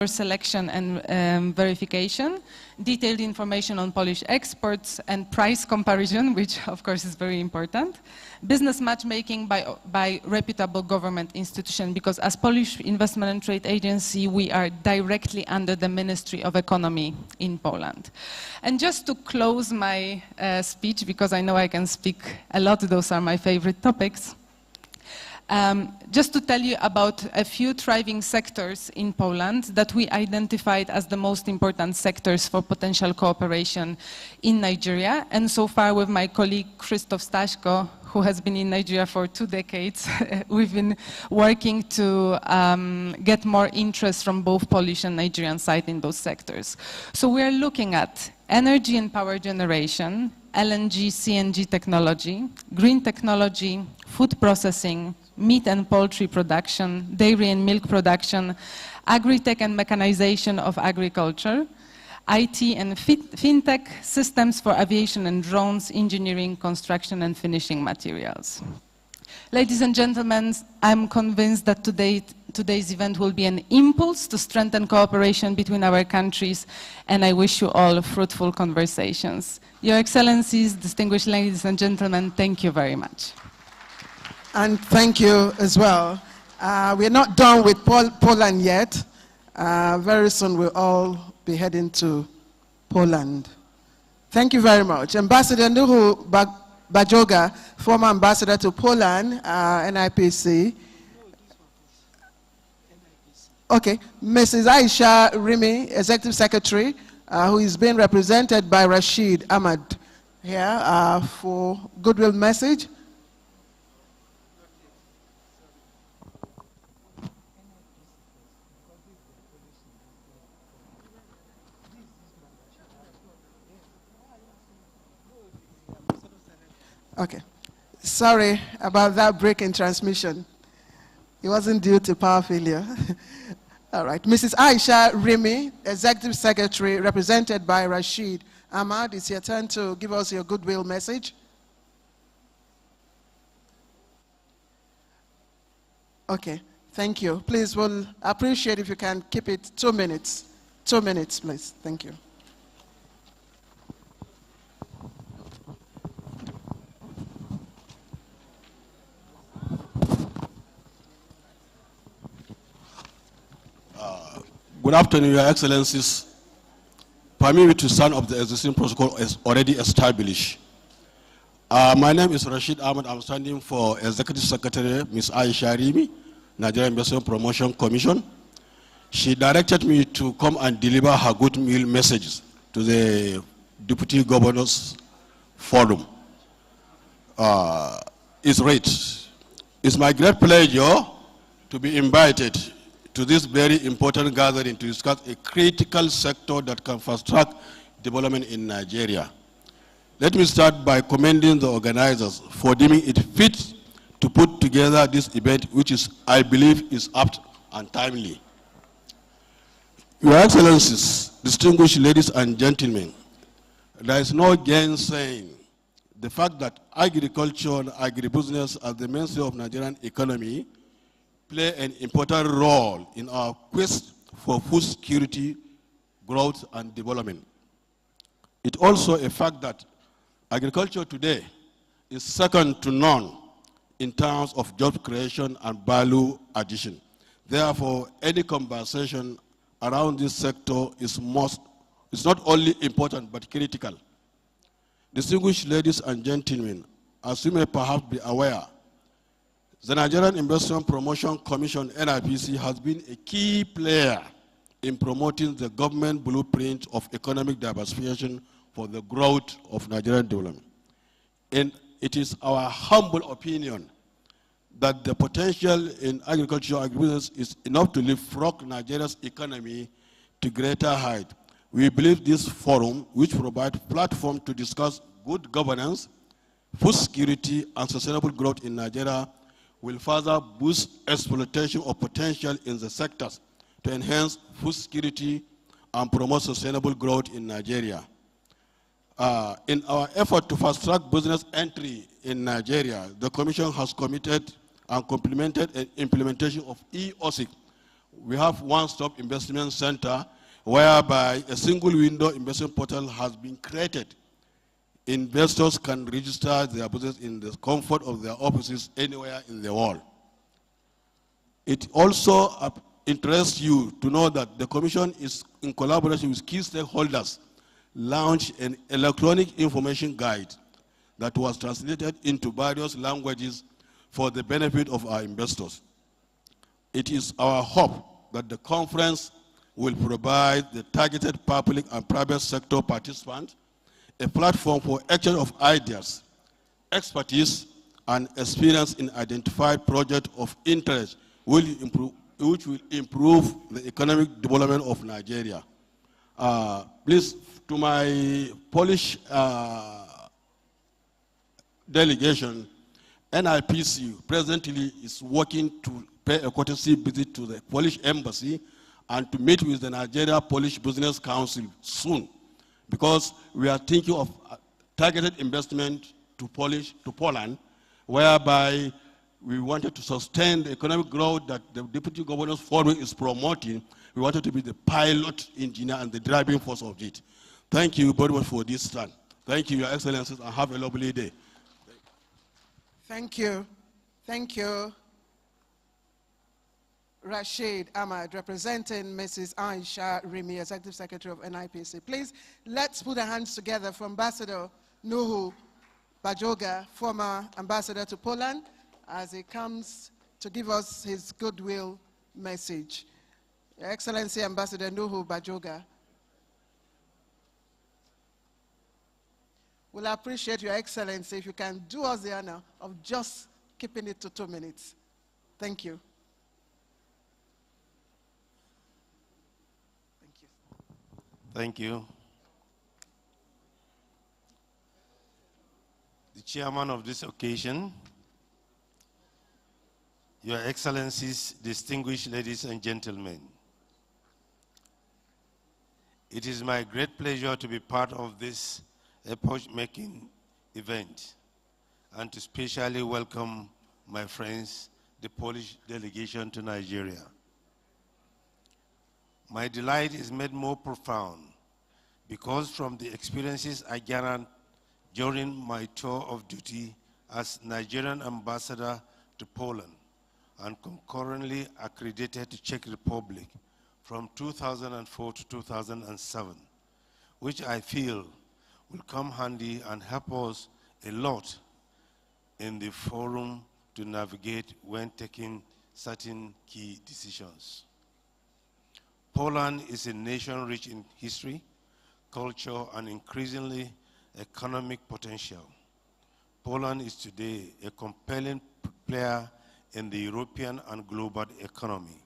selection and verification, detailed information on Polish exports and price comparison, which of course is very important, business matchmaking by reputable government institution, because as Polish Investment and Trade Agency, we are directly under the Ministry of Economy in Poland. And just to close my speech, because I know I can speak a lot, those are my favorite topics, just to tell you about a few thriving sectors in Poland that we identified as the most important sectors for potential cooperation in Nigeria. And so far with my colleague Krzysztof Staśko, who has been in Nigeria for 2 decades, we've been working to get more interest from both Polish and Nigerian side in those sectors. So we are looking at energy and power generation, LNG, CNG technology, green technology, food processing, meat and poultry production, dairy and milk production, agri-tech and mechanization of agriculture, IT and fintech, systems for aviation and drones, engineering, construction and finishing materials. Ladies and gentlemen, I'm convinced that today's event will be an impulse to strengthen cooperation between our countries, and I wish you all fruitful conversations. Your Excellencies, distinguished ladies and gentlemen, thank you very much. And thank you as well. We're not done with Poland yet. Very soon we'll all be heading to Poland. Thank you very much. Ambassador Nuhu Bajoga, former ambassador to Poland, NIPC. Okay, Mrs. Aisha Rimi, Executive Secretary, who is being represented by Rashid Ahmad here for goodwill message. Okay, sorry about that break in transmission. It wasn't due to power failure. All right, Mrs. Aisha Rimi, Executive Secretary, represented by Rashid Ahmad. It's your turn to give us your goodwill message. Okay, thank you. Please, we'll appreciate if you can keep it 2 minutes. 2 minutes, please. Thank you. Good afternoon, Your Excellencies. Permit me to stand up the existing protocol as already established. My name is Rashid Ahmed. I'm standing for Executive Secretary, Ms. Aisha Rimi, Nigerian Investment Promotion Commission. She directed me to come and deliver her goodwill messages to the Deputy Governors Forum. It's my great pleasure to be invited to this very important gathering to discuss a critical sector that can fast-track development in Nigeria. Let me start by commending the organizers for deeming it fit to put together this event, which is, I believe, is apt and timely. Your Excellencies, distinguished ladies and gentlemen, there is no gainsaying the fact that agriculture and agribusiness as the mainstay of Nigerian economy play an important role in our quest for food security, growth, and development. It's also a fact that agriculture today is second to none in terms of job creation and value addition. Therefore, any conversation around this sector is not only important but critical. Distinguished ladies and gentlemen, as you may perhaps be aware, the Nigerian Investment Promotion Commission, NIPC, has been a key player in promoting the government blueprint of economic diversification for the growth of Nigerian development. And it is our humble opinion that the potential in agriculture and agribusiness is enough to leapfrog Nigeria's economy to greater height. We believe this forum, which provides a platform to discuss good governance, food security, and sustainable growth in Nigeria, will further boost exploitation of potential in the sectors to enhance food security and promote sustainable growth in Nigeria. In our effort to fast-track business entry in Nigeria, the Commission has committed and complemented an implementation of EOSIC, We have one-stop investment center whereby a single window investment portal has been created. Investors can register their business in the comfort of their offices anywhere in the world. It also interests you to know that the Commission is in collaboration with key stakeholders launched an electronic information guide that was translated into various languages for the benefit of our investors. It is our hope that the conference will provide the targeted public and private sector participants a platform for exchange of ideas, expertise, and experience in identified projects of interest which will improve the economic development of Nigeria. Please, to my Polish delegation, NIPC presently is working to pay a courtesy visit to the Polish embassy and to meet with the Nigeria-Polish Business Council soon, because we are thinking of targeted investment to Poland, whereby we wanted to sustain the economic growth that the Deputy Governor's Forum is promoting. We wanted to be the pilot engineer and the driving force of it. Thank you very much for this stand. Thank you, Your Excellencies, and have a lovely day. Thank you. Thank you. Rashid Ahmad, representing Mrs. Aisha Rimi, Executive Secretary of NIPC. Please, let's put our hands together for Ambassador Nuhu Bajoga, former ambassador to Poland, as he comes to give us his goodwill message. Your Excellency, Ambassador Nuhu Bajoga. We'll appreciate Your Excellency if you can do us the honor of just keeping it to 2 minutes. Thank you. Thank you. The chairman of this occasion, Your Excellencies, distinguished ladies and gentlemen, it is my great pleasure to be part of this epoch-making event and to specially welcome my friends, the Polish delegation to Nigeria. My delight is made more profound because from the experiences I gathered during my tour of duty as Nigerian ambassador to Poland and concurrently accredited to Czech Republic from 2004 to 2007, which I feel will come handy and help us a lot in the forum to navigate when taking certain key decisions. Poland is a nation rich in history, culture, and increasingly economic potential. Poland is today a compelling player in the European and global economy.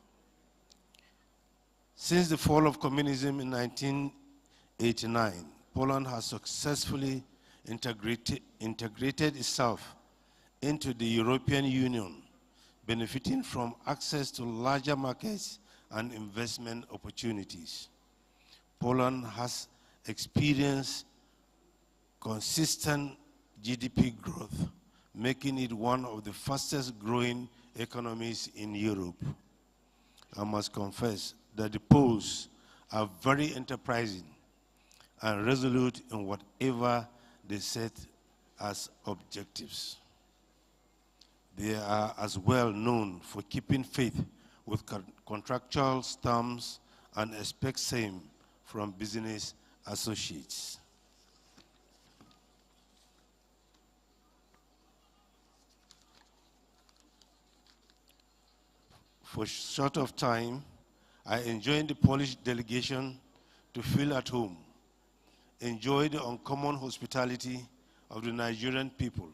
Since the fall of communism in 1989, Poland has successfully integrated itself into the European Union, benefiting from access to larger markets and investment opportunities. Poland has experienced consistent GDP growth, making it one of the fastest growing economies in Europe. I must confess that the Poles are very enterprising and resolute in whatever they set as objectives. They are as well known for keeping faith with contractual terms and expect same from business associates. For short of time, I enjoined the Polish delegation to feel at home, enjoy the uncommon hospitality of the Nigerian people,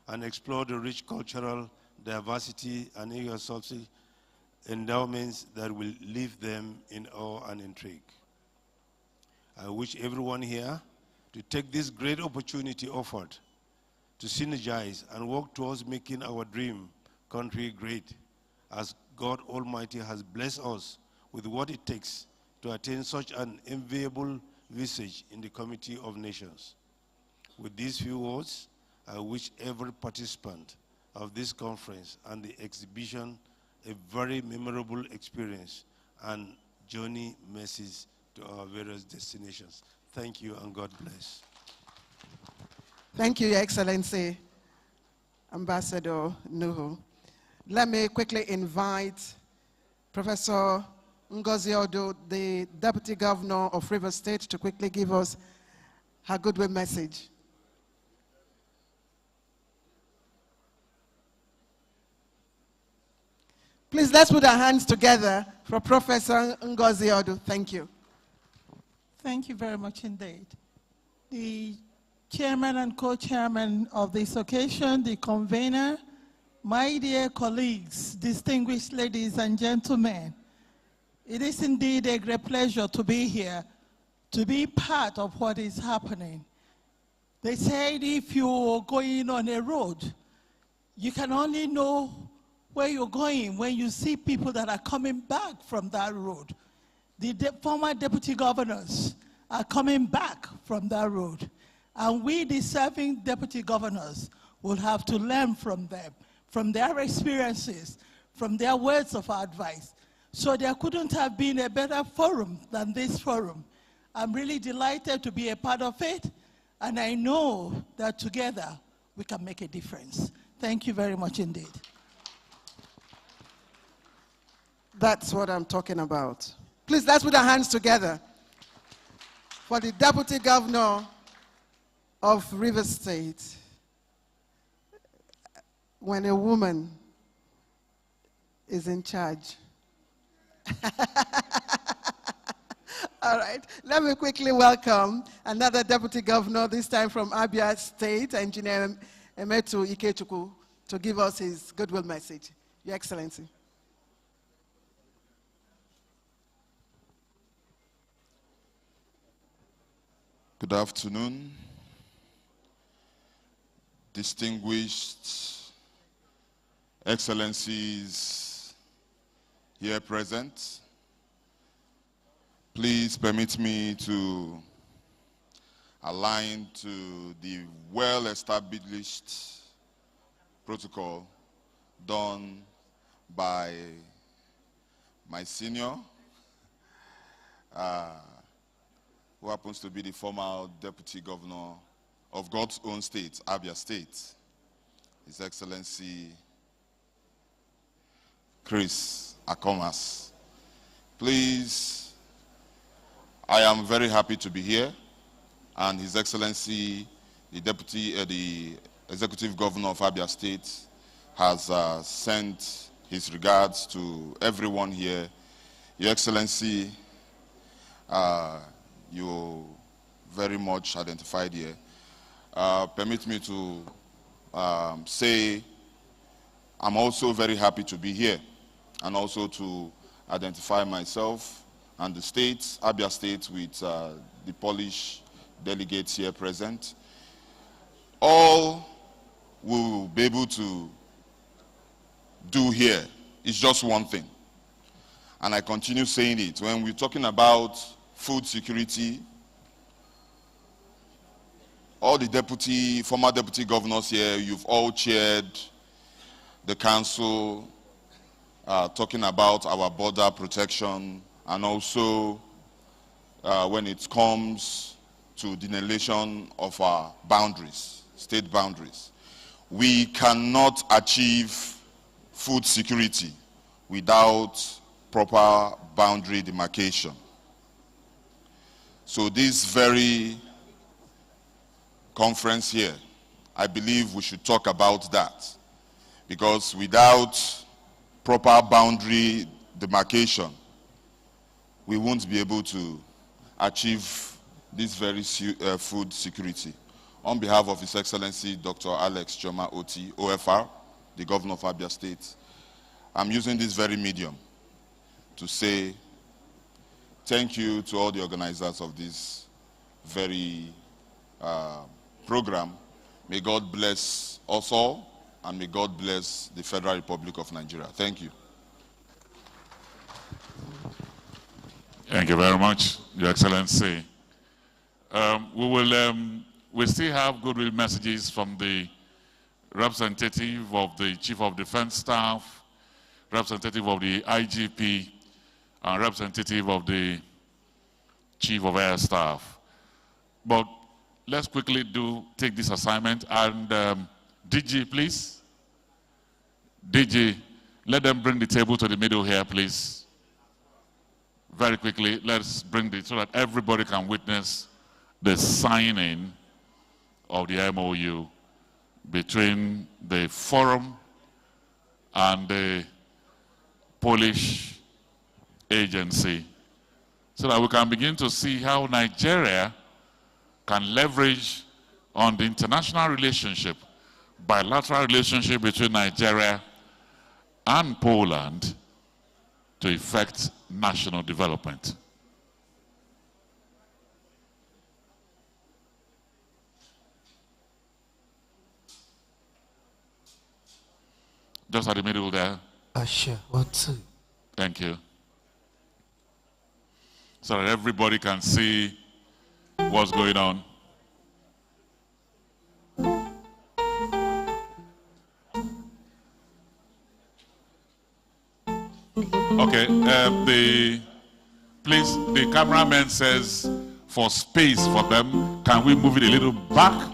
and explore the rich cultural diversity and ecosystem endowments that will leave them in awe and intrigue. I wish everyone here to take this great opportunity offered to synergize and work towards making our dream country great, as God Almighty has blessed us with what it takes to attain such an enviable visage in the Committee of Nations. With these few words, I wish every participant of this conference and the exhibition a very memorable experience and journey mercies to our various destinations. Thank you and God bless. Thank you, Your Excellency, Ambassador Nuhu. Let me quickly invite Professor Ngozi Odo, the Deputy Governor of Rivers State, to quickly give us her goodwill message. Please, let's put our hands together for Professor Ngozi Odo. Thank you. Thank you very much indeed. The chairman and co-chairman of this occasion, the convener, my dear colleagues, distinguished ladies and gentlemen, it is indeed a great pleasure to be here, to be part of what is happening. They said if you're going on a road, you can only know where you're going when you see people that are coming back from that road. The former deputy governors are coming back from that road. And we, the serving deputy governors, will have to learn from them, from their experiences, from their words of advice. So there couldn't have been a better forum than this forum. I'm really delighted to be a part of it, and I know that together we can make a difference. Thank you very much indeed. That's what I'm talking about. Please, let's put our hands together for the Deputy Governor of Rivers State. When a woman is in charge. All right, let me quickly welcome another Deputy Governor, this time from Abia State, Engineer Emetu Ikechukwu, to give us his goodwill message. Your Excellency. Good afternoon, distinguished excellencies here present. Please permit me to align to the well-established protocol done by my senior, who happens to be the former Deputy Governor of God's own state, Abia State, His Excellency Chris Akomas. Please, I am very happy to be here, and His Excellency, the Executive Governor of Abia State, has sent his regards to everyone here. Your Excellency, you very much identified here. Permit me to say I'm also very happy to be here, and also to identify myself and the state, Abia State, with the Polish delegates here present. All we will be able to do here is just one thing, and I continue saying it. When we're talking about food security, all the former deputy governors here, you've all chaired the council talking about our border protection, and also when it comes to delineation of our boundaries, state boundaries. We cannot achieve food security without proper boundary demarcation. So this very conference here, I believe we should talk about that, because without proper boundary demarcation, we won't be able to achieve this very food security. On behalf of His Excellency Dr. Alex Choma Oti, OFR, the Governor of Abia State, I'm using this very medium to say thank you to all the organizers of this very program. May God bless us all, and may God bless the Federal Republic of Nigeria. Thank you. Thank you very much, Your Excellency. We still have goodwill messages from the representative of the Chief of Defense Staff, representative of the IGP, and representative of the Chief of Air Staff. But let's quickly take this assignment. And DG, please. DG, let them bring the table to the middle here, please. Very quickly, let's bring it so that everybody can witness the signing of the MOU between the forum and the Polish agency, so that we can begin to see how Nigeria can leverage on the international relationship, bilateral relationship between Nigeria and Poland to effect national development. Just at the middle there. Sure. 1, 2. Thank you. So that everybody can see what's going on. Okay, please, the cameraman says for space for them, can we move it a little back?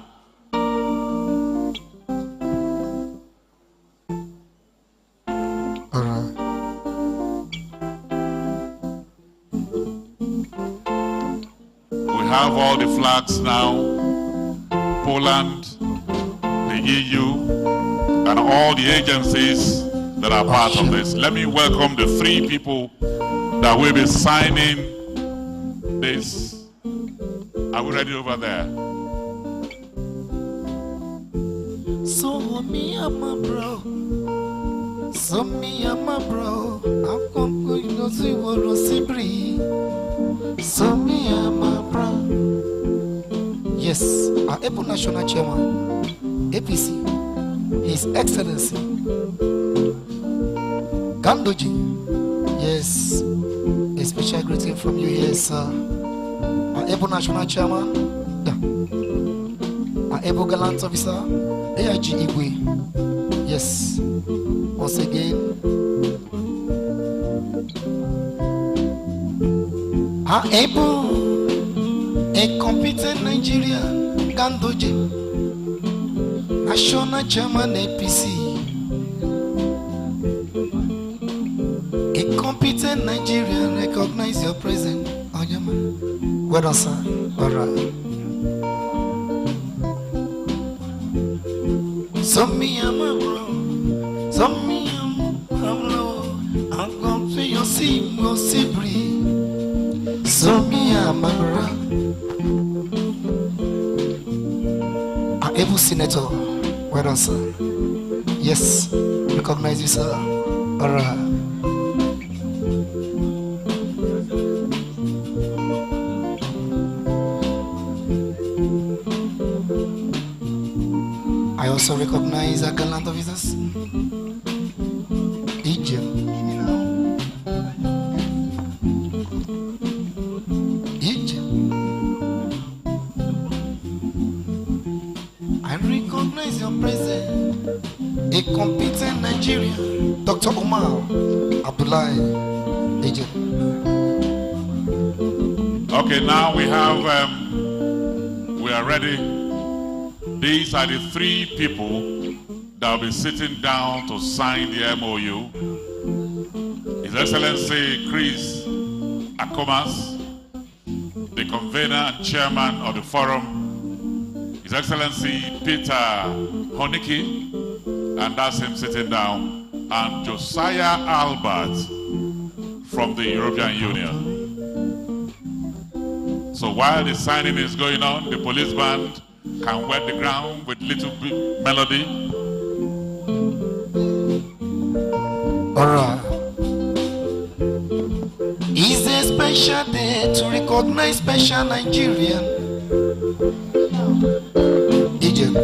Have all the flags now, Poland, the EU, and all the agencies that are part of this. Let me welcome the 3 people that will be signing this. Are we ready over there? So me and my bro, so me and my bro, I'm going to see what I see. So me and my bro. Yes, our Able National Chairman, APC, His Excellency Gandoji. Yes, a special greeting from you, yes, our Able National Chairman, our Able Gallant Officer, AIG Igwe. Yes, once again, our Able, a competent Nigerian, Gandoji, National Chairman APC, a competent Nigerian, recognize your presence. Oh, yeah, man. Well done, sir. All right. So me and my bro, so me and my bro, I'm going to your sea, go see breathe. So me and my bro. Able Senator, well done, sir. Yes, recognize you, sir. All right. I also recognize our gallant officers. Egypt. Recognize your presence, a competent Nigerian, Dr. Omar Abdullahi, Egypt. Okay, now we are ready. These are the 3 people that will be sitting down to sign the MOU. His Excellency Chris Akomas, the convener and chairman of the forum, His Excellency Peter Honicki, and that's him sitting down, and Josiah Albert from the European Union. So while the signing is going on, the police band can wet the ground with little melody. All right. It's a special day to recognize special Nigerian. Egypt.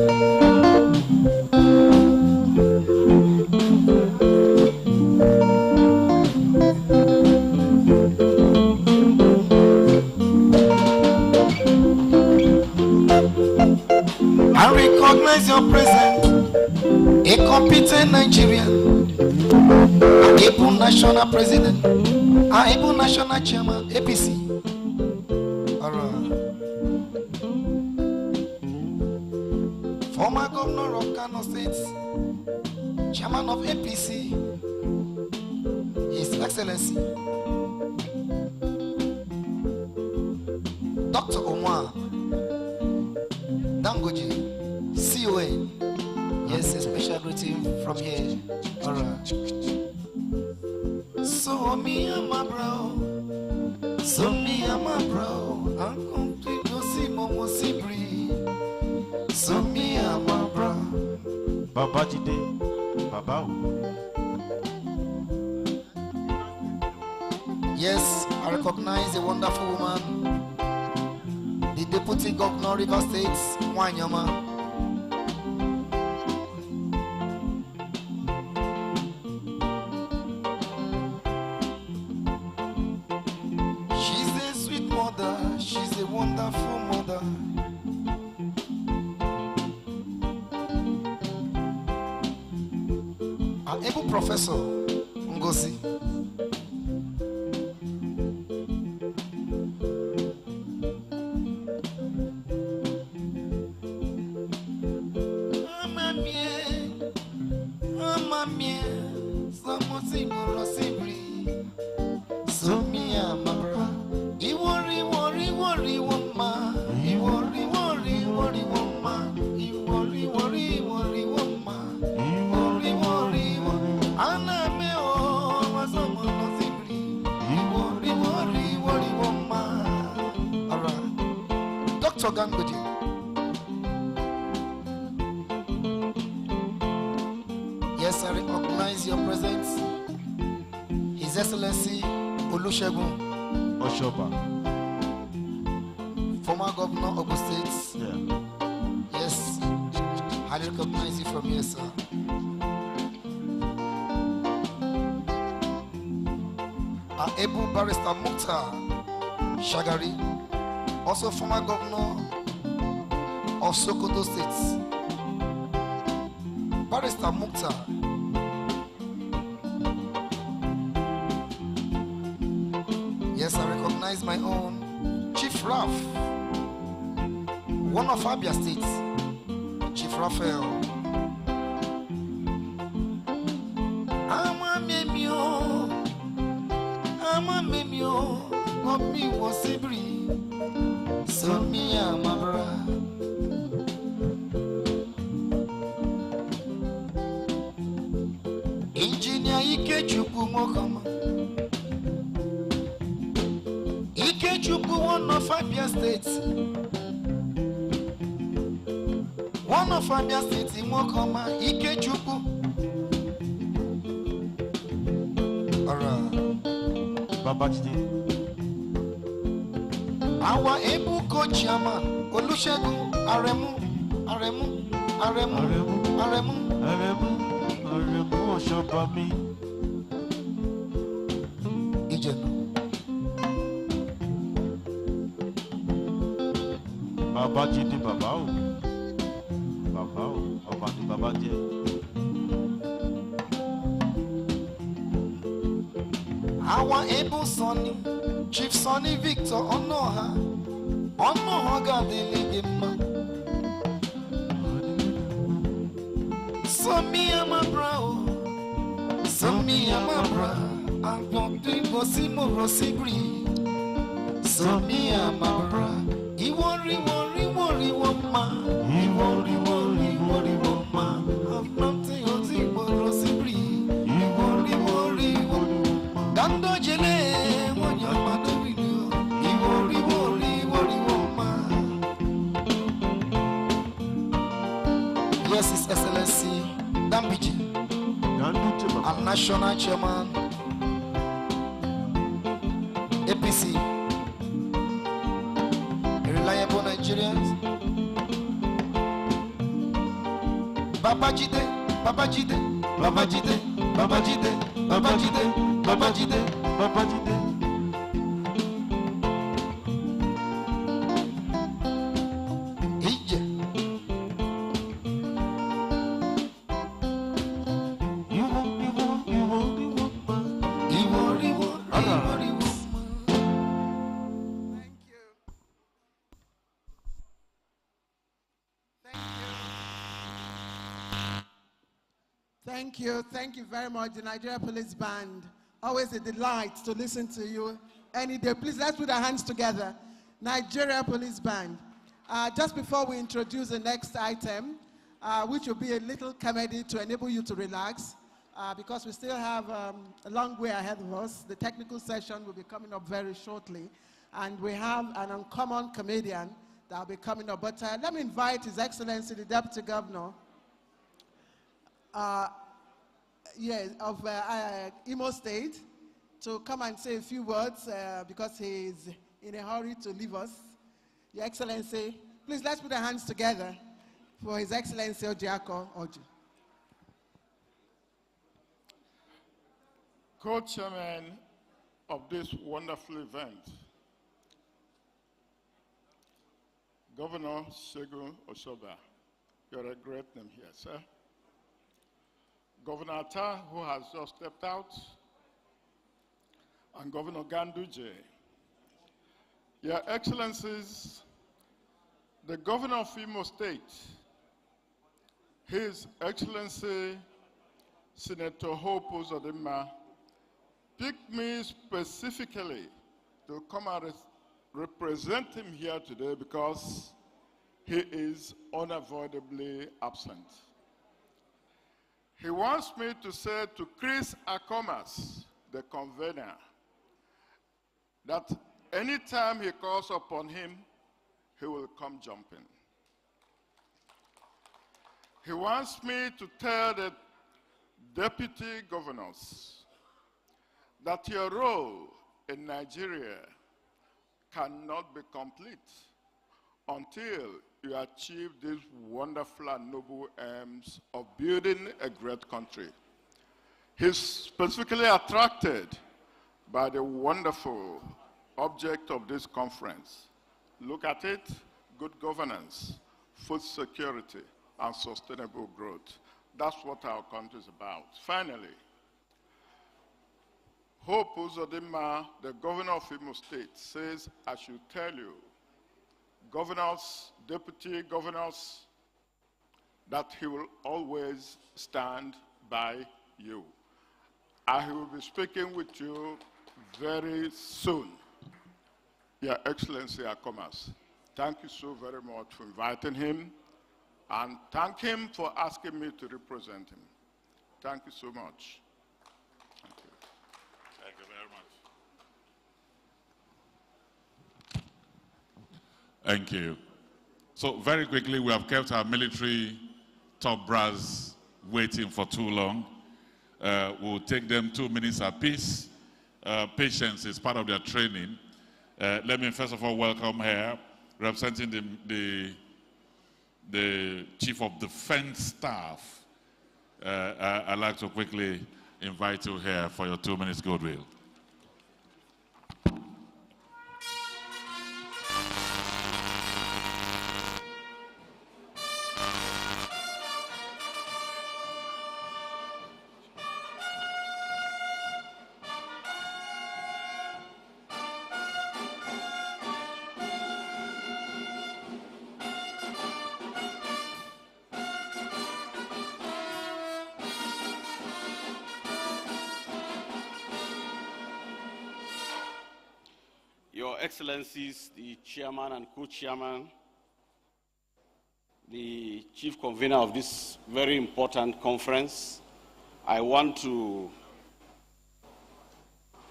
I recognize your presence, a competent Nigerian, a able national president. Aibu National Chairman, APC. Alright. Former Governor of Kano State, Chairman of APC, His Excellency Dr. Omar Dangoji, COA. Yes, a special greeting from here. Alright. So me and my bro, I'm complete no see momo sibri. So me and my bro, Baba Jide, Baba. Yes, I recognize a wonderful woman, the Deputy Governor River State, Wanyama. She's a wonderful mother. An able professor, Ngozi. Yes, I recognize your presence, His Excellency Olusegun Oshoba, former Governor of Ogun State. yeah. Yes, I recognize you from here, sir. Our able barrister Mukhtar Shagari, also former Governor of Sokoto State. Barrister Mukhtar. Yes, I recognize my own Chief Raf, one of Abia State, Chief Raphael. Ama memio, Gomi wasibri, so me amabra. Engineer Ikechukwu Mokama. Ikechukwu, one of Abia State. One of Abia State in Mokama, Ikechukwu. Alright. Baba Jide. Our able co-chairman, Olusegun Aremu. Oshoba mi. Ijenu. Baba Jide, Baba o. Baba o. Ọba ni Baba jẹ. Our able Sonny, Chief Sonny Victor Onoha Gadelegema. So me and my bro, I'm going to go see more Rosigri. So me and my bro, he worry, woman. He worry, woman. I'm nothing else, he Rosigri. He worry, woman. Dando jele, when your mother with you. He worry, woman. Yes, His Excellency Dambiji, a national chairman, APC, reliable Nigerians. Baba Jide. Thank you very much, the Nigeria Police Band. Always a delight to listen to you any day. Please, let's put our hands together. Nigeria Police Band. Just before we introduce the next item, which will be a little comedy to enable you to relax, because we still have a long way ahead of us. The technical session will be coming up very shortly, and we have an uncommon comedian that will be coming up. But let me invite His Excellency, the Deputy Governor, of Imo State, to come and say a few words because he is in a hurry to leave us. Your Excellency, please let's put our hands together for His Excellency Ojiako Oji. Co-chairman of this wonderful event, Governor Segun Oshoba, you're a great name here, sir. Governor Atta, who has just stepped out, and Governor Ganduje. Your Excellencies, the Governor of Imo State, His Excellency Senator Hope Uzodimma, picked me specifically to come and represent him here today because he is unavoidably absent. He wants me to say to Chris Akomas, the convener, that anytime he calls upon him, he will come jumping. He wants me to tell the deputy governors that your role in Nigeria cannot be complete until you achieve these wonderful and noble aims of building a great country. He's specifically attracted by the wonderful object of this conference. Look at it: good governance, food security, and sustainable growth. That's what our country is about. Finally, Hope Uzodimma, the governor of Imo State, says I should tell you, governors, deputy governors, that he will always stand by you. I will be speaking with you very soon. Your Excellency Akomas, thank you so very much for inviting him, and thank him for asking me to represent him. Thank you so much. Thank you. Thank you very much. Thank you. So very quickly, we have kept our military top brass waiting for too long. We'll take them 2 minutes apiece. Patience is part of their training. Let me first of all welcome here, representing the Chief of Defense Staff. I'd like to quickly invite you here for your 2 minutes goodwill. Your Excellencies, the Chairman and Co-Chairman, the Chief Convener of this very important conference, I want to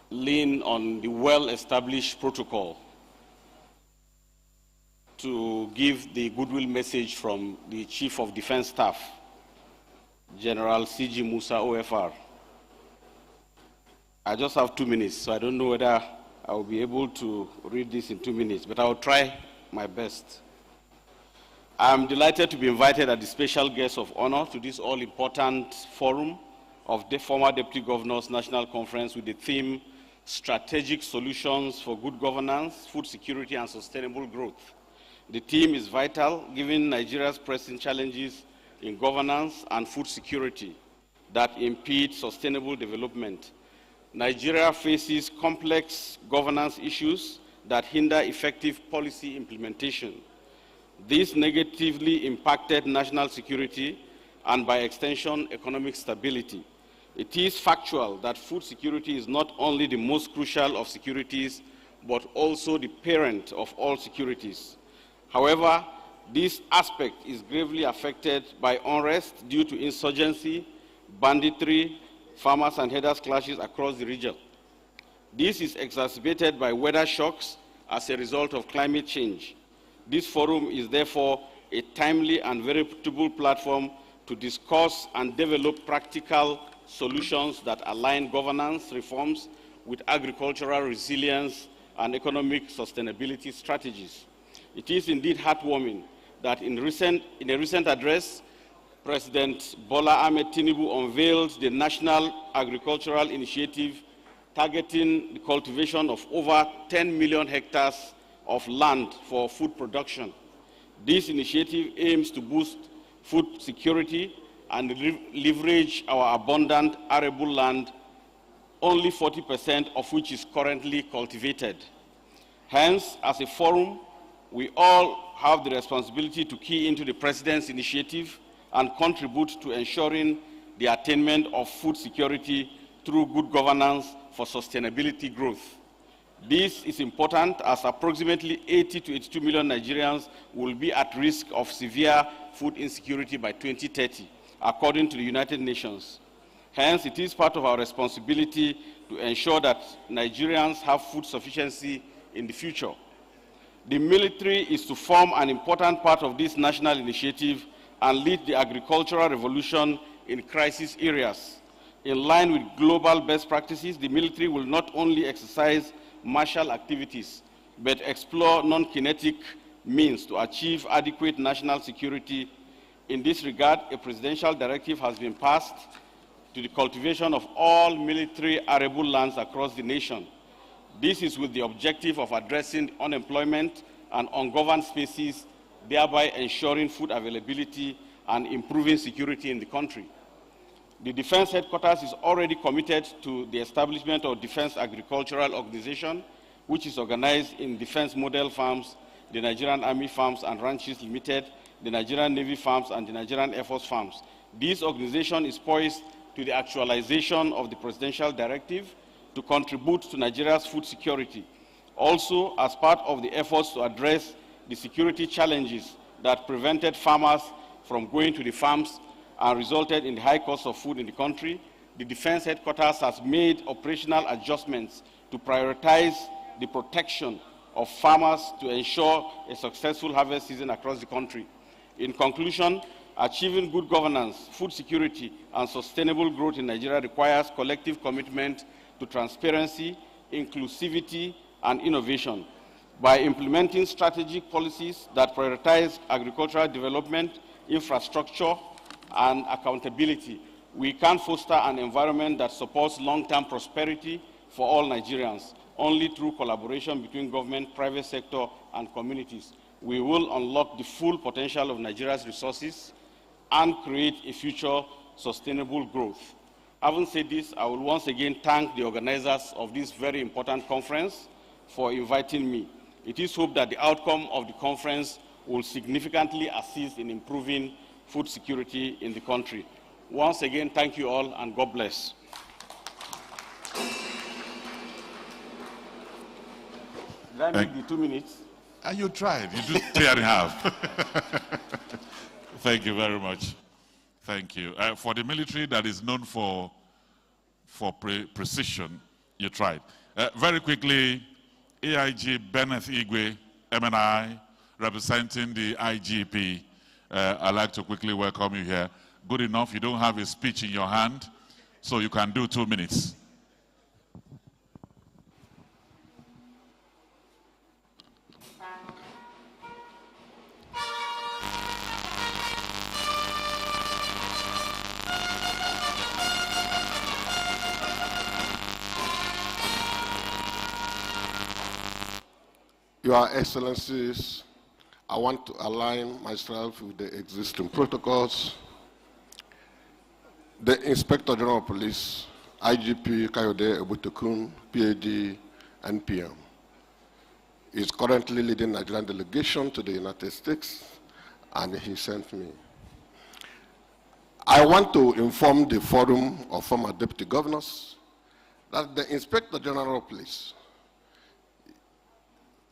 lean on the well-established protocol to give the goodwill message from the Chief of Defense Staff, General C.G. Musa, OFR. I just have 2 minutes, so I don't know whether I will be able to read this in 2 minutes, but I will try my best. I'm delighted to be invited as the special guest of honor to this all-important forum of the former Deputy Governors National Conference with the theme, Strategic Solutions for Good Governance, Food Security and Sustainable Growth. The theme is vital given Nigeria's pressing challenges in governance and food security that impede sustainable development. Nigeria faces complex governance issues that hinder effective policy implementation. This negatively impacted national security and by extension, economic stability. It is factual that food security is not only the most crucial of securities, but also the parent of all securities. However, this aspect is gravely affected by unrest due to insurgency, banditry, farmers and herders clashes across the region. This is exacerbated by weather shocks as a result of climate change. This forum is therefore a timely and veritable platform to discuss and develop practical solutions that align governance reforms with agricultural resilience and economic sustainability strategies. It is indeed heartwarming that in a recent address, President Bola Ahmed Tinubu unveiled the National Agricultural Initiative targeting the cultivation of over 10 million hectares of land for food production. This initiative aims to boost food security and leverage our abundant arable land, only 40% of which is currently cultivated. Hence, as a forum, we all have the responsibility to key into the President's initiative and contribute to ensuring the attainment of food security through good governance for sustainability growth. This is important as approximately 80 to 82 million Nigerians will be at risk of severe food insecurity by 2030, according to the United Nations. Hence, it is part of our responsibility to ensure that Nigerians have food sufficiency in the future. The military is to form an important part of this national initiative and lead the agricultural revolution in crisis areas. In line with global best practices, the military will not only exercise martial activities, but explore non-kinetic means to achieve adequate national security. In this regard, a presidential directive has been passed to the cultivation of all military arable lands across the nation. This is with the objective of addressing unemployment and ungoverned spaces, thereby ensuring food availability and improving security in the country. The Defense Headquarters is already committed to the establishment of Defense Agricultural Organization, which is organized in Defense Model Farms, the Nigerian Army Farms and Ranches Limited, the Nigerian Navy Farms, and the Nigerian Air Force Farms. This organization is poised to the actualization of the presidential directive to contribute to Nigeria's food security. Also, as part of the efforts to address the security challenges that prevented farmers from going to the farms and resulted in the high cost of food in the country, the Defense Headquarters has made operational adjustments to prioritize the protection of farmers to ensure a successful harvest season across the country. In conclusion, achieving good governance, food security, and sustainable growth in Nigeria requires collective commitment to transparency, inclusivity, and innovation. By implementing strategic policies that prioritize agricultural development, infrastructure, and accountability, we can foster an environment that supports long-term prosperity for all Nigerians. Only through collaboration between government, private sector, and communities, we will unlock the full potential of Nigeria's resources and create a future sustainable growth. Having said this, I will once again thank the organizers of this very important conference for inviting me. It is hoped that the outcome of the conference will significantly assist in improving food security in the country. Once again, thank you all, and God bless. Did I make the 2 minutes? You tried. You did 3.5. Thank you very much. Thank you. For the military that is known for precision, you tried. Very quickly, AIG Benneth Igwe, MNI, representing the IGP. I'd like to quickly welcome you here. Good enough, you don't have a speech in your hand, so you can do 2 minutes. Your Excellencies, I want to align myself with the existing protocols. The Inspector General of Police, IGP Kayode Ebutekun, PAD, NPM, is currently leading Nigerian delegation to the United States, and he sent me. I want to inform the Forum of Former Deputy Governors that the Inspector General of Police,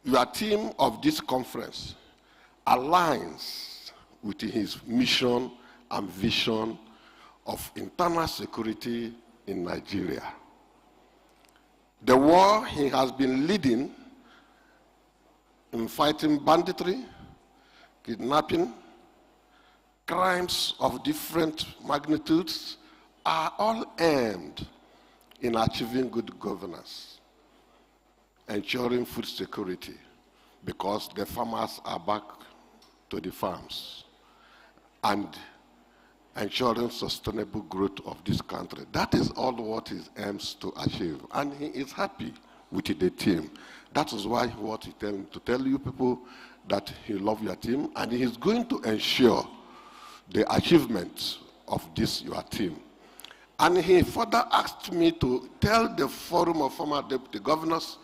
your team of this conference, aligns with his mission and vision of internal security in Nigeria. The war he has been leading in fighting banditry, kidnapping, crimes of different magnitudes are all aimed in achieving good governance, ensuring food security, because the farmers are back to the farms, and ensuring sustainable growth of this country. That is all what he aims to achieve, and he is happy with the team. That is why what he tells me to tell you people that he loves your team, and he is going to ensure the achievement of this your team. And he further asked me to tell the Forum of Former Deputy Governors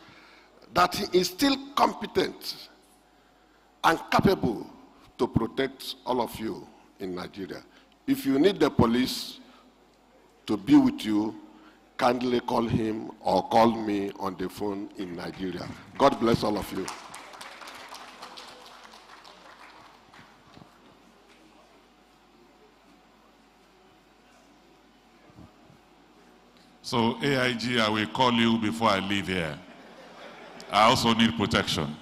that he is still competent and capable to protect all of you in Nigeria. If you need the police to be with you, kindly call him or call me on the phone in Nigeria. God bless all of you. So AIG, I will call you before I leave here. I also need protection.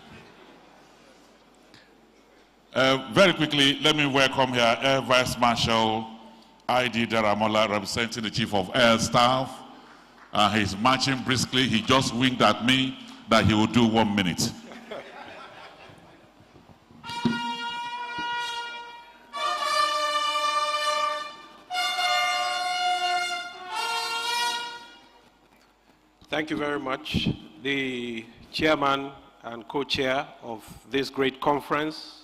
Very quickly, let me welcome here Air Vice Marshal I.D. Daramola, representing the Chief of Air Staff. He's marching briskly. He just winked at me that he will do 1 minute. Thank you very much. The chairman and co-chair of this great conference,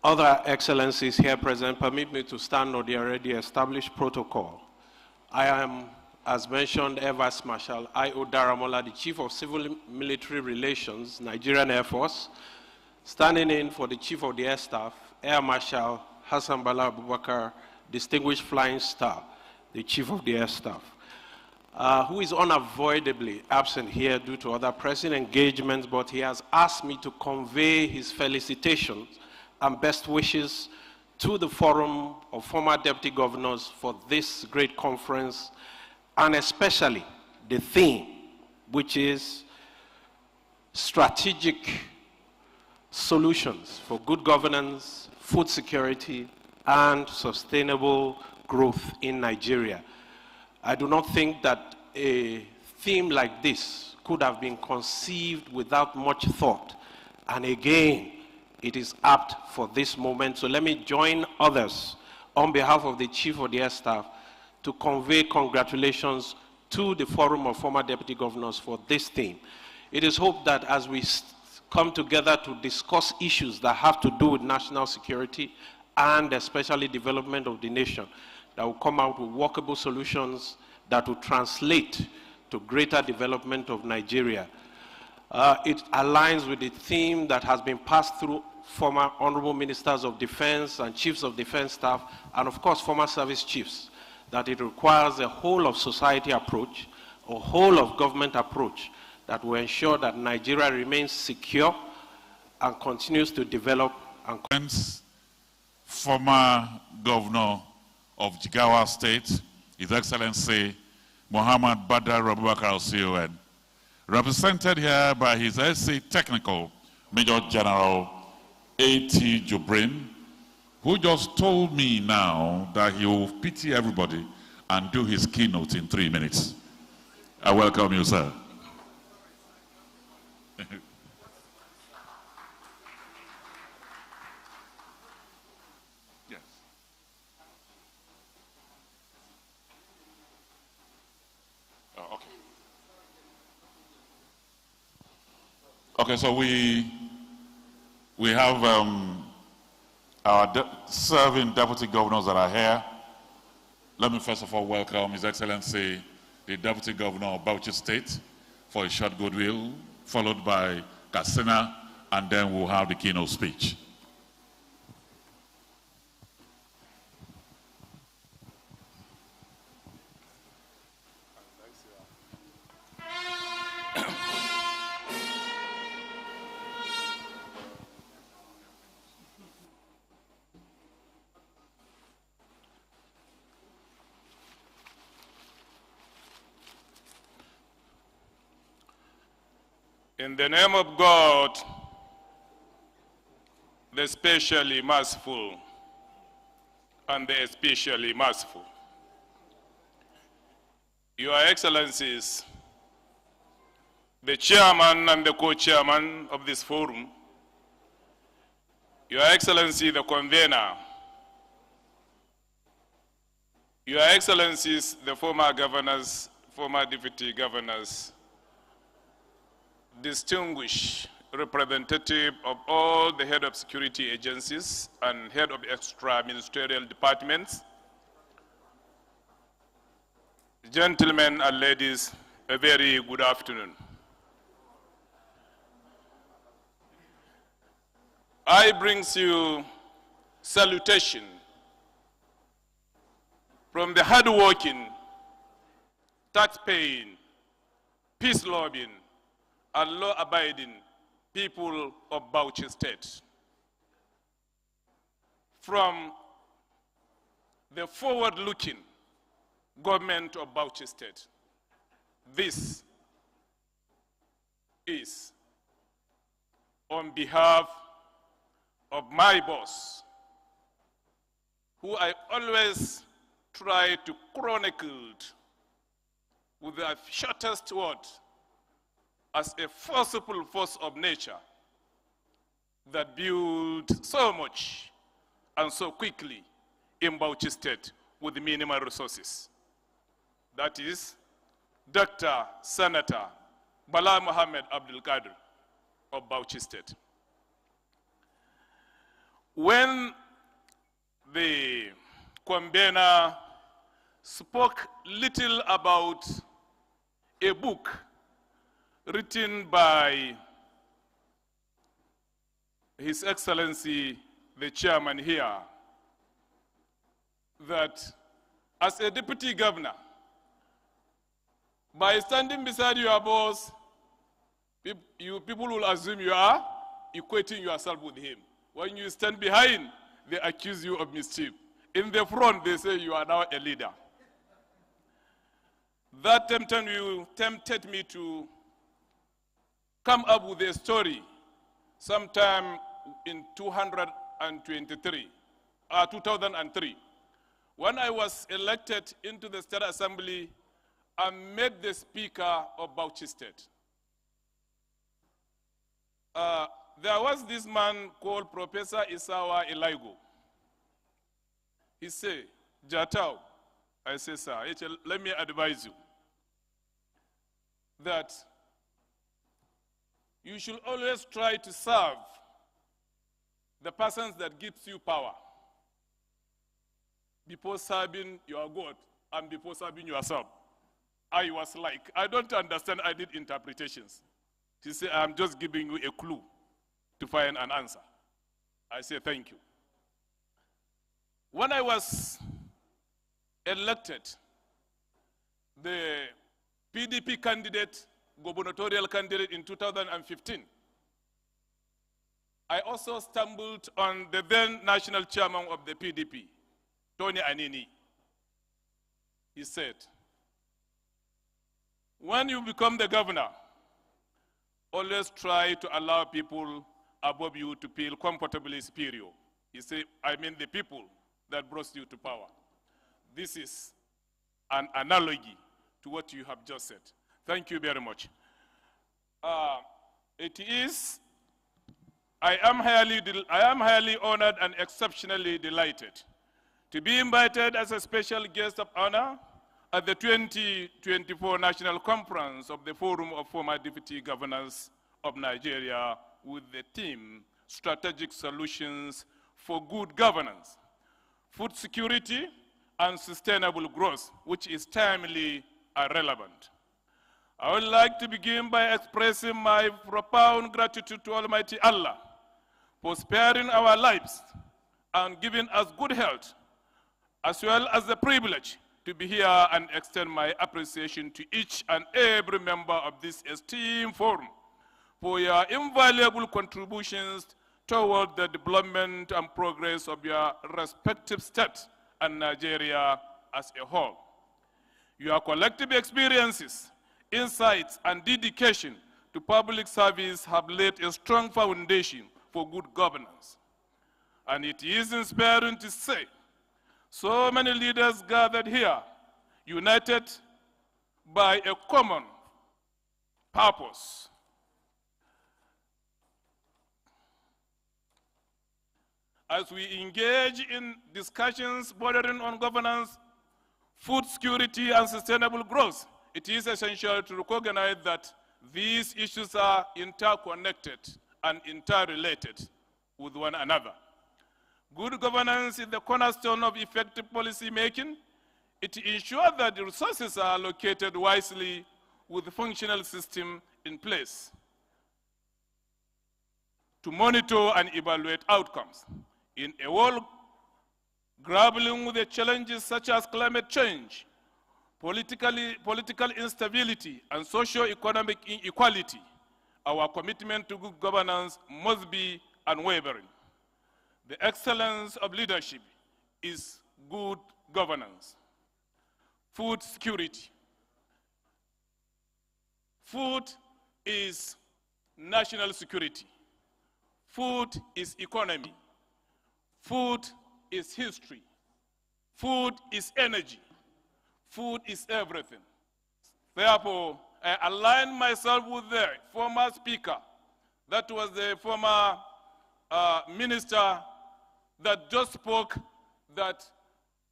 other excellencies here present, permit me to stand on the already established protocol. I am, as mentioned, Air Vice Marshal I.O. Daramola, the Chief of Civil Military Relations, Nigerian Air Force, standing in for the Chief of the Air Staff, Air Marshal Hassan Bala Abubakar, Distinguished Flying Star, the Chief of the Air Staff, who is unavoidably absent here due to other pressing engagements, but he has asked me to convey his felicitations and best wishes to the Forum of Former Deputy Governors for this great conference, and especially the theme, which is strategic solutions for good governance, food security, and sustainable growth in Nigeria. I do not think that a theme like this could have been conceived without much thought. And again, it is apt for this moment. So let me join others on behalf of the Chief of the Air Staff to convey congratulations to the Forum of Former Deputy Governors for this theme. It is hoped that as we come together to discuss issues that have to do with national security and especially development of the nation, that will come out with workable solutions that will translate to greater development of Nigeria. It aligns with the theme that has been passed through former honorable ministers of defense and chiefs of defense staff, and of course former service chiefs, that it requires a whole of society approach, a whole of government approach that will ensure that Nigeria remains secure and continues to develop. And former governor of Jigawa State, His Excellency Muhammad Badar Abubakar CON, represented here by His SC Technical Major General A.T. Jubrin, who just told me now that he will pity everybody and do his keynote in 3 minutes. I welcome you, sir. Okay, so we have our serving deputy governors that are here. Let me first of all welcome His Excellency, the Deputy Governor of Bauchi State, for a short goodwill, followed by Katsina, and then we'll have the keynote speech. In the name of God, the specially merciful and the especially merciful. Your Excellencies, the chairman and the co-chairman of this forum, Your Excellency, the convener, Your Excellencies, the former governors, former deputy governors, distinguished representative of all the head of security agencies and head of extra-ministerial departments, gentlemen and ladies, a very good afternoon. I bring you salutation from the hard-working, tax-paying, peace-loving, and law-abiding people of Bauchi State. From the forward-looking government of Bauchi State, this is on behalf of my boss, who I always try to chronicle with the shortest word as a forcible force of nature that built so much and so quickly in Bauchi State with minimal resources. That is Dr. Senator Bala Mohammed Abdul Qadir of Bauchi State. When the convener spoke little about a book written by His Excellency, the chairman here, that as a deputy governor, by standing beside your boss, people will assume you are equating yourself with him. When you stand behind, they accuse you of mischief. In the front, they say you are now a leader. That tempted me to come up with a story sometime in 2003, when I was elected into the State Assembly and made the Speaker of Bauchi State. There was this man called Professor Isawa Elaigo. He said, Jatau, I say, sir, let me advise you that you should always try to serve the persons that gives you power before serving your God and before serving yourself. I was like, I don't understand, I did interpretations. He said, I'm just giving you a clue to find an answer. I say, thank you. When I was elected, the PDP candidate, gubernatorial candidate in 2015, I also stumbled on the then national chairman of the PDP, Tony Anini. He said, when you become the governor, always try to allow people above you to feel comfortably superior. He said, I mean the people that brought you to power. This is an analogy to what you have just said. Thank you very much. I am highly honored and exceptionally delighted to be invited as a special guest of honor at the 2024 National Conference of the Forum of Former Deputy Governors of Nigeria with the theme, Strategic Solutions for Good Governance, Food Security and Sustainable Growth, which is timely and relevant. I would like to begin by expressing my profound gratitude to Almighty Allah for sparing our lives and giving us good health, as well as the privilege to be here and extend my appreciation to each and every member of this esteemed forum for your invaluable contributions toward the development and progress of your respective states and Nigeria as a whole. Your collective experiences, insights, and dedication to public service have laid a strong foundation for good governance. And it is inspiring to say so many leaders gathered here, united by a common purpose. As we engage in discussions bordering on governance, food security, and sustainable growth, it is essential to recognize that these issues are interconnected and interrelated with one another. Good governance is the cornerstone of effective policy making. It ensures that the resources are allocated wisely with a functional system in place to monitor and evaluate outcomes. In a world grappling with the challenges such as climate change, political instability, and socio-economic inequality, our commitment to good governance must be unwavering. The excellence of leadership is good governance. Food security. Food is national security. Food is economy. Food is history. Food is energy. Food is everything. Therefore, I align myself with the former speaker, that was the former minister that just spoke, that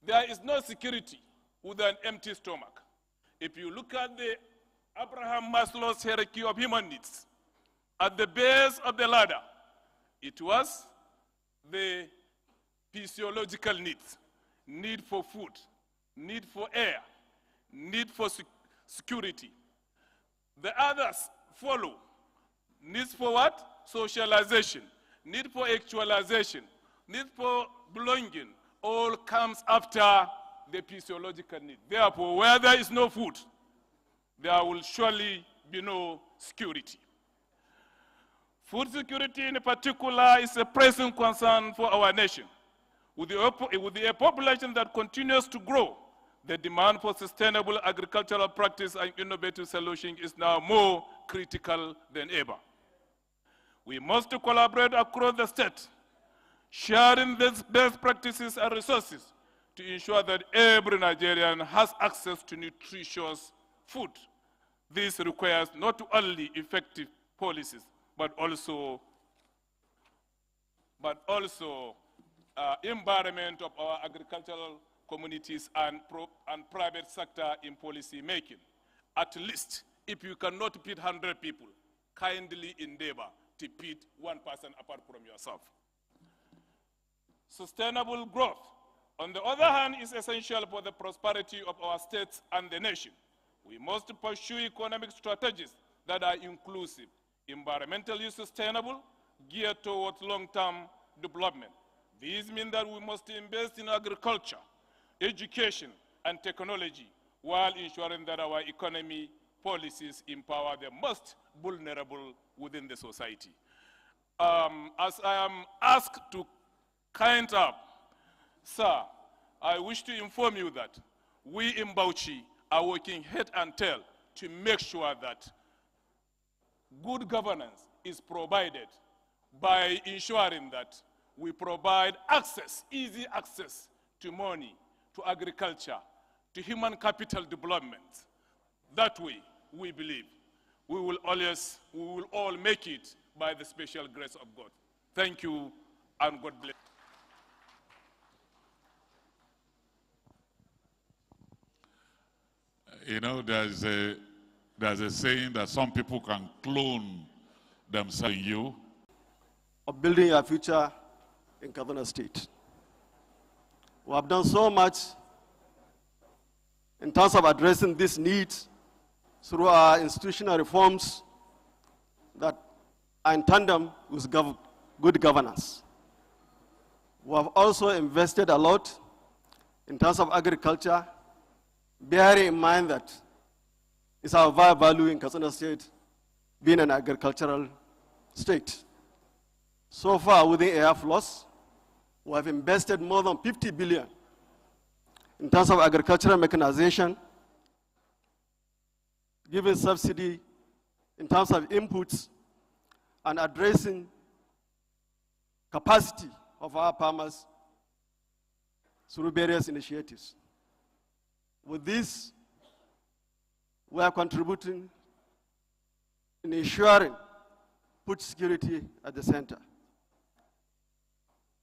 there is no security with an empty stomach. If you look at the Abraham Maslow's hierarchy of human needs, at the base of the ladder, it was the physiological needs, need for food, need for air, need for security. The others follow. Needs for what? Socialization. Need for actualization. Need for belonging. All comes after the physiological need. Therefore, where there is no food, there will surely be no security. Food security in particular is a pressing concern for our nation. With a population that continues to grow, the demand for sustainable agricultural practice and innovative solutions is now more critical than ever. We must collaborate across the state, sharing these best practices and resources to ensure that every Nigerian has access to nutritious food. This requires not only effective policies, but also environment of our agricultural communities and private sector in policy making. At least, if you cannot feed 100 people, kindly endeavor to feed one person apart from yourself. Sustainable growth, on the other hand, is essential for the prosperity of our states and the nation. We must pursue economic strategies that are inclusive, environmentally sustainable, geared towards long-term development. These mean that we must invest in agriculture, education, and technology while ensuring that our economy policies empower the most vulnerable within the society. As I am asked to kind up, sir, I wish to inform you that we in Bauchi are working head and tail to make sure that good governance is provided by ensuring that we provide access, easy access to money, to agriculture, to human capital development. That way, we believe, we will all make it by the special grace of God. Thank you, and God bless. You know, there's a saying that some people can clone themselves in you. Of building a future in Kaduna State. We have done so much in terms of addressing these needs through our institutional reforms that are in tandem with good governance. We have also invested a lot in terms of agriculture, bearing in mind that it's our value in Kaduna State being an agricultural state. So far, within AFLOS, we have invested more than 50 billion in terms of agricultural mechanization, giving subsidy in terms of inputs and addressing capacity of our farmers through various initiatives. With this, we are contributing in ensuring food security at the center.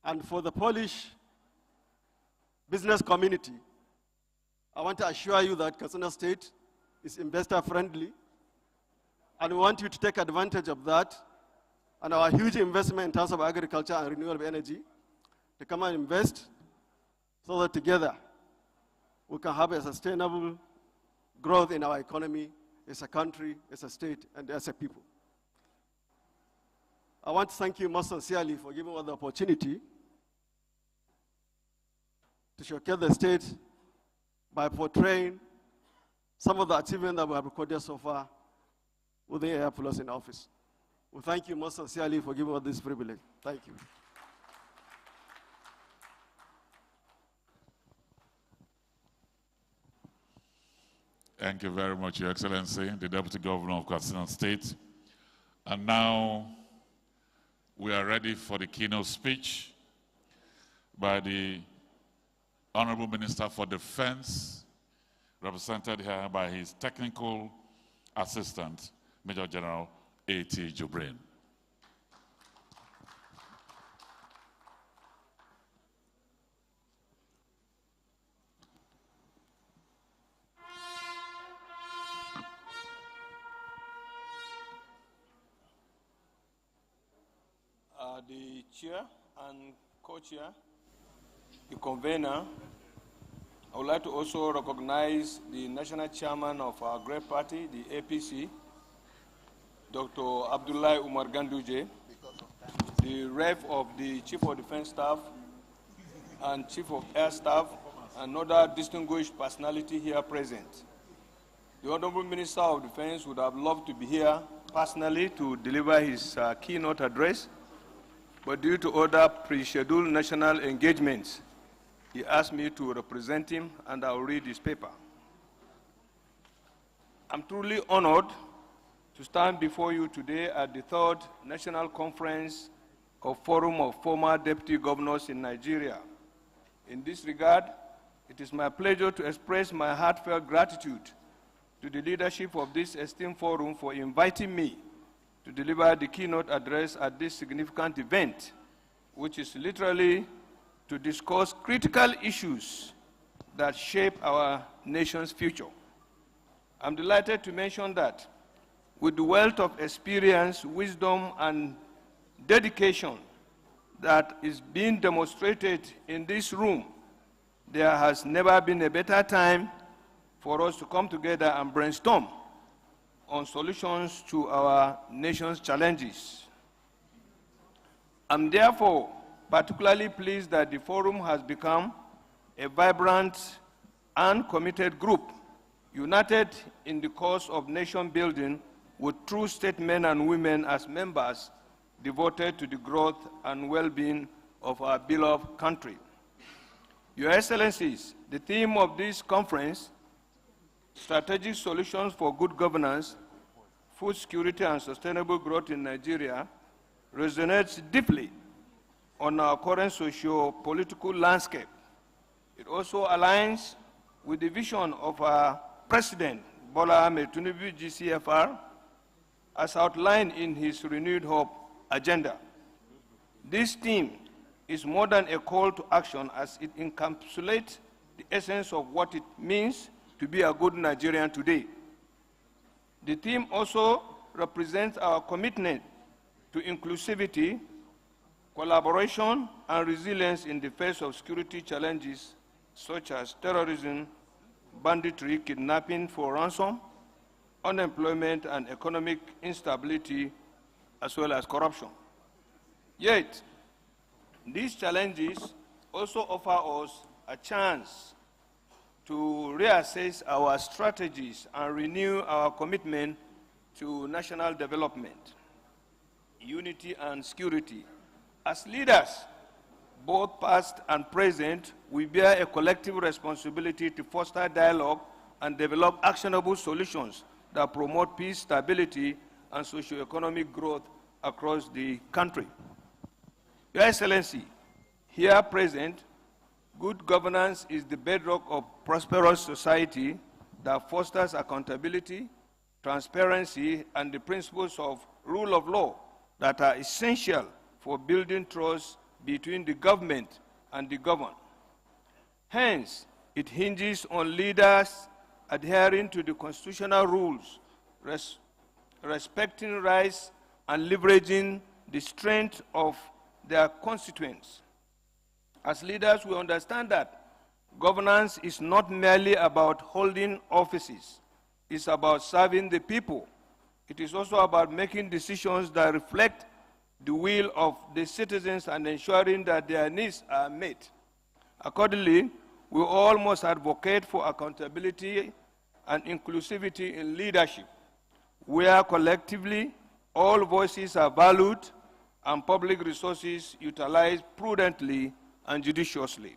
And for the Polish business community, I want to assure you that Katsina State is investor friendly, and we want you to take advantage of that and our huge investment in terms of agriculture and renewable energy to come and invest so that together we can have a sustainable growth in our economy as a country, as a state, and as a people. I want to thank you most sincerely for giving us the opportunity to showcase the state by portraying some of the achievements that we have recorded so far within Air Plus in office. We thank you most sincerely for giving us this privilege. Thank you. Thank you very much, Your Excellency, the Deputy Governor of Katsina State. And now we are ready for the keynote speech by the Honorable Minister for Defense, represented here by his technical assistant, Major General A.T. Jubrin. The chair and co-chair, the convener. I would like to also recognize the national chairman of our great party, the APC, Dr. Abdullahi Umar Ganduje, the rep of the Chief of Defense Staff and Chief of Air Staff, and other distinguished personality here present. The Honorable Minister of Defense would have loved to be here personally to deliver his keynote address, but due to other pre-scheduled national engagements, he asked me to represent him, and I'll read his paper. I'm truly honored to stand before you today at the 3rd National Conference of Forum of Former Deputy Governors in Nigeria. In this regard, it is my pleasure to express my heartfelt gratitude to the leadership of this esteemed forum for inviting me to deliver the keynote address at this significant event, which is literally to discuss critical issues that shape our nation's future. I'm delighted to mention that with the wealth of experience, wisdom, and dedication that is being demonstrated in this room, there has never been a better time for us to come together and brainstorm on solutions to our nation's challenges. I'm therefore particularly pleased that the forum has become a vibrant and committed group, united in the cause of nation building with true statesmen and women as members devoted to the growth and well-being of our beloved country. Your Excellencies, the theme of this conference, Strategic Solutions for Good Governance, Food Security and Sustainable Growth in Nigeria, resonates deeply on our current socio-political landscape. It also aligns with the vision of our President, Bola Ahmed Tinubu, GCFR, as outlined in his Renewed Hope agenda. This theme is more than a call to action, as it encapsulates the essence of what it means to be a good Nigerian today. The theme also represents our commitment to inclusivity, collaboration, and resilience in the face of security challenges such as terrorism, banditry, kidnapping for ransom, unemployment, and economic instability, as well as corruption. Yet, these challenges also offer us a chance to reassess our strategies and renew our commitment to national development, unity, and security. As leaders, both past and present, we bear a collective responsibility to foster dialogue and develop actionable solutions that promote peace, stability, and socio-economic growth across the country. Your Excellency, here present, good governance is the bedrock of prosperous society that fosters accountability, transparency, and the principles of rule of law that are essential for building trust between the government and the governed. Hence, it hinges on leaders adhering to the constitutional rules, respecting rights, and leveraging the strength of their constituents. As leaders, we understand that governance is not merely about holding offices. It's about serving the people. It is also about making decisions that reflect the will of the citizens and ensuring that their needs are met. Accordingly, we all must advocate for accountability and inclusivity in leadership, where collectively all voices are valued and public resources utilized prudently and judiciously.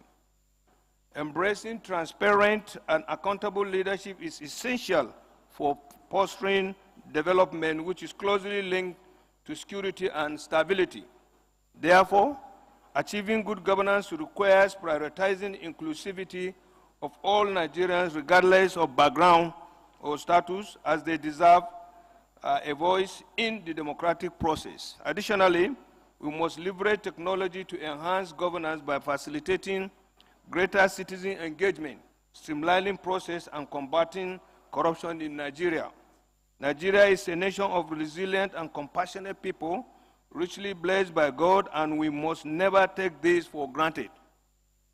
Embracing transparent and accountable leadership is essential for fostering development, which is closely linked to security and stability. Therefore, achieving good governance requires prioritizing inclusivity of all Nigerians, regardless of background or status, as they deserve a voice in the democratic process. Additionally, we must leverage technology to enhance governance by facilitating greater citizen engagement, streamlining process, and combating corruption in Nigeria. Nigeria is a nation of resilient and compassionate people, richly blessed by God, and we must never take this for granted.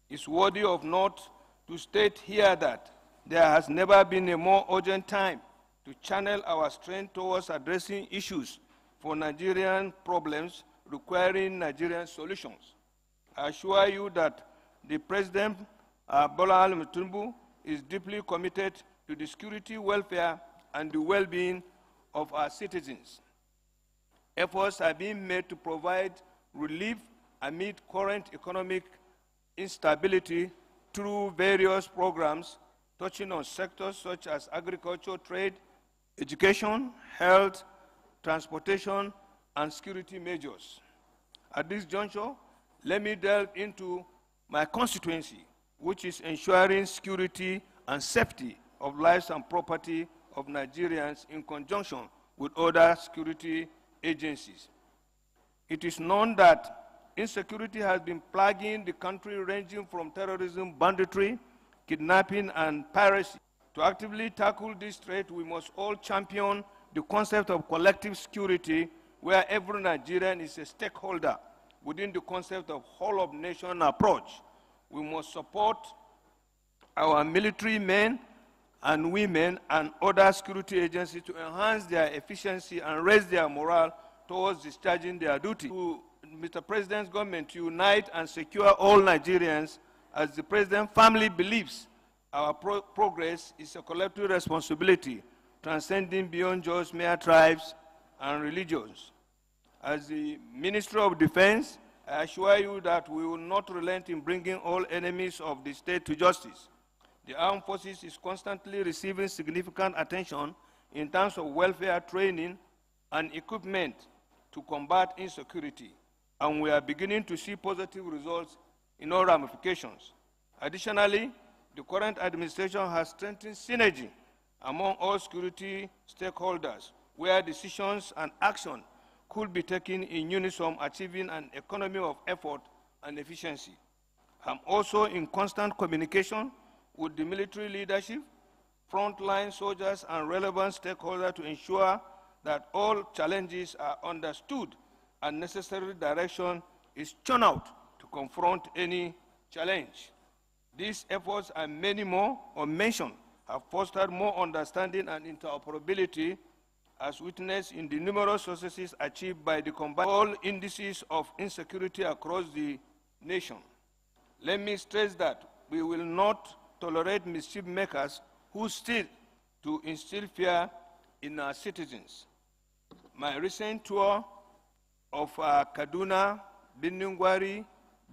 It's worthy of note to state here that there has never been a more urgent time to channel our strength towards addressing issues for Nigerian problems requiring Nigerian solutions. I assure you that the President, Bola Ahmed Tinubu, is deeply committed to the security, welfare, and the well-being of our citizens. Efforts are being made to provide relief amid current economic instability through various programs touching on sectors such as agriculture, trade, education, health, transportation, and security measures. At this juncture, let me delve into my constituency, which is ensuring security and safety of lives and property of Nigerians in conjunction with other security agencies. It is known that insecurity has been plaguing the country, ranging from terrorism, banditry, kidnapping, and piracy. To actively tackle this threat, we must all champion the concept of collective security, where every Nigerian is a stakeholder within the concept of whole-of-nation approach. We must support our military men and women and other security agencies to enhance their efficiency and raise their morale towards discharging their duty. To Mr. President's government to unite and secure all Nigerians, as the President firmly believes our progress is a collective responsibility transcending beyond just mere tribes and religions. As the Minister of Defense, I assure you that we will not relent in bringing all enemies of the state to justice. The armed forces is constantly receiving significant attention in terms of welfare training and equipment to combat insecurity, and we are beginning to see positive results in all ramifications. Additionally, the current administration has strengthened synergy among all security stakeholders, where decisions and action could be taken in unison, achieving an economy of effort and efficiency. I'm also in constant communication with the military leadership, frontline soldiers, and relevant stakeholders to ensure that all challenges are understood and necessary direction is churned out to confront any challenge. These efforts and many more mentioned have fostered more understanding and interoperability, as witnessed in the numerous successes achieved by the combined all indices of insecurity across the nation. Let me stress that we will not tolerate mischief makers who seek to instill fear in our citizens. My recent tour of Kaduna, Binningwari,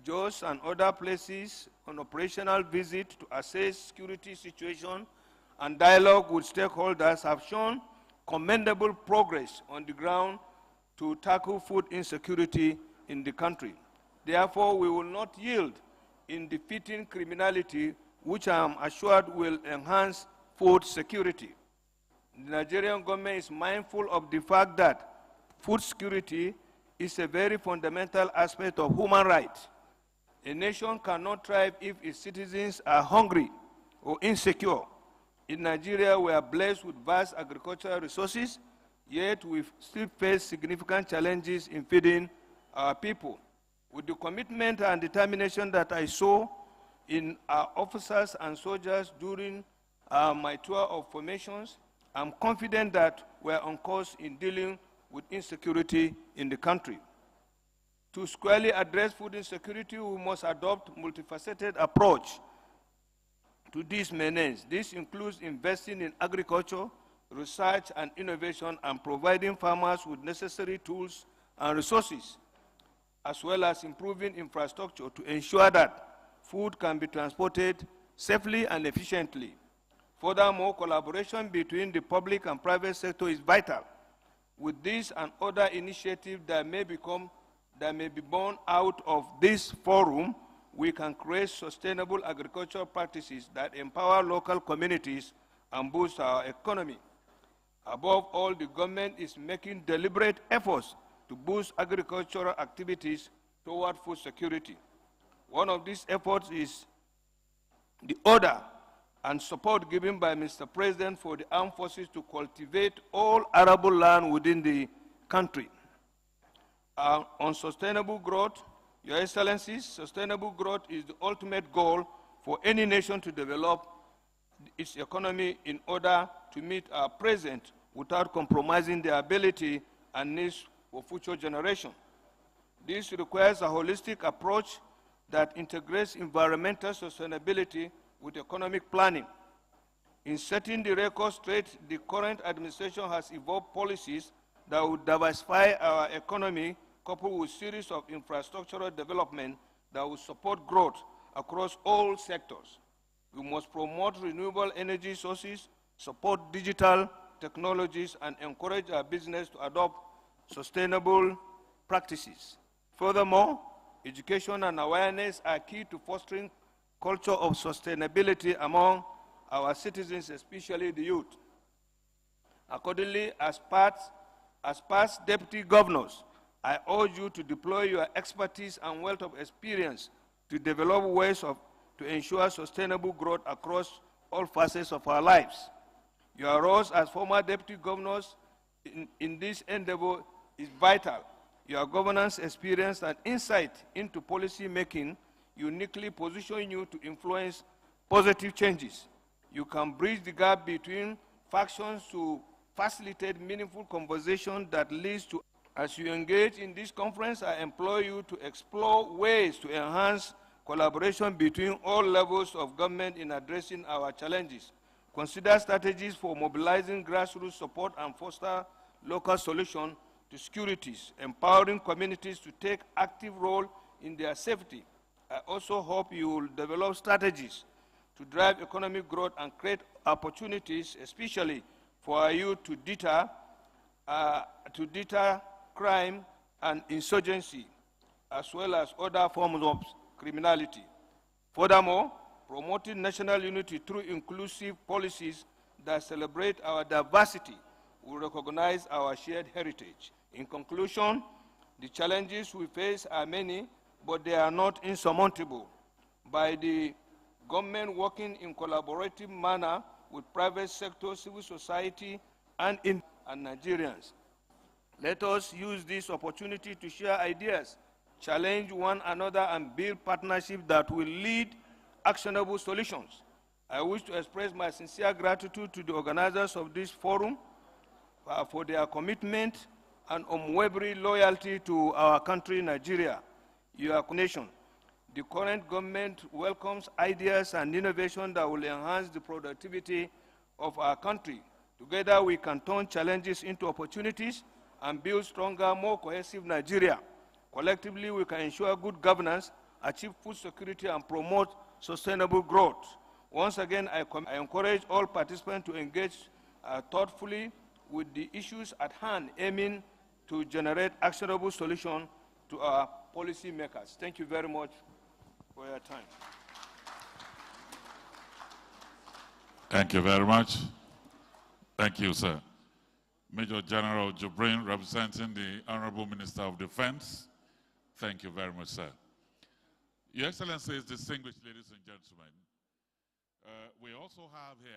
Jos, and other places on operational visit to assess security situation and dialogue with stakeholders have shown commendable progress on the ground to tackle food insecurity in the country. Therefore, we will not yield in defeating criminality, which I am assured will enhance food security. The Nigerian government is mindful of the fact that food security is a very fundamental aspect of human rights. A nation cannot thrive if its citizens are hungry or insecure. In Nigeria, we are blessed with vast agricultural resources, yet we still face significant challenges in feeding our people. With the commitment and determination that I saw in our officers and soldiers during my tour of formations, I'm confident that we're on course in dealing with insecurity in the country. To squarely address food insecurity, we must adopt a multifaceted approach to these menace. This includes investing in agriculture, research and innovation, and providing farmers with necessary tools and resources, as well as improving infrastructure to ensure that food can be transported safely and efficiently. Furthermore, collaboration between the public and private sector is vital. With this and other initiatives that may be born out of this forum, we can create sustainable agricultural practices that empower local communities and boost our economy. Above all, the government is making deliberate efforts to boost agricultural activities toward food security. One of these efforts is the order and support given by Mr. President for the armed forces to cultivate all arable land within the country. On sustainable growth, Your Excellencies, sustainable growth is the ultimate goal for any nation to develop its economy in order to meet our present without compromising the ability and needs for future generations. This requires a holistic approach that integrates environmental sustainability with economic planning. In setting the record straight, the current administration has evolved policies that will diversify our economy, coupled with a series of infrastructural development that will support growth across all sectors. We must promote renewable energy sources, support digital technologies, and encourage our business to adopt sustainable practices. Furthermore, education and awareness are key to fostering culture of sustainability among our citizens, especially the youth. Accordingly, as past deputy governors, I urge you to deploy your expertise and wealth of experience to develop ways to ensure sustainable growth across all facets of our lives. Your roles as former deputy governors in this endeavor is vital. Your governance experience and insight into policy making uniquely position you to influence positive changes. You can bridge the gap between factions to facilitate meaningful conversation that leads to. As you engage in this conference, I implore you to explore ways to enhance collaboration between all levels of government in addressing our challenges. Consider strategies for mobilizing grassroots support and foster local solutions to securities, empowering communities to take active role in their safety. I also hope you will develop strategies to drive economic growth and create opportunities, especially for our youth, to deter crime and insurgency, as well as other forms of criminality. Furthermore, promoting national unity through inclusive policies that celebrate our diversity will recognize our shared heritage. In conclusion, the challenges we face are many, but they are not insurmountable. By the government working in collaborative manner with private sector, civil society, and Nigerians. Let us use this opportunity to share ideas, challenge one another, and build partnerships that will lead actionable solutions. I wish to express my sincere gratitude to the organizers of this forum for their commitment and unwavering loyalty to our country, Nigeria, your nation. The current government welcomes ideas and innovation that will enhance the productivity of our country. Together, we can turn challenges into opportunities and build stronger, more cohesive Nigeria. Collectively, we can ensure good governance, achieve food security, and promote sustainable growth. Once again, I encourage all participants to engage thoughtfully with the issues at hand, aiming to generate actionable solutions to our policy makers. Thank you very much for your time. Thank you very much. Thank you, sir. Major General Jubrin, representing the Honorable Minister of Defense. Thank you very much, sir. Your Excellencies, distinguished ladies and gentlemen, we also have here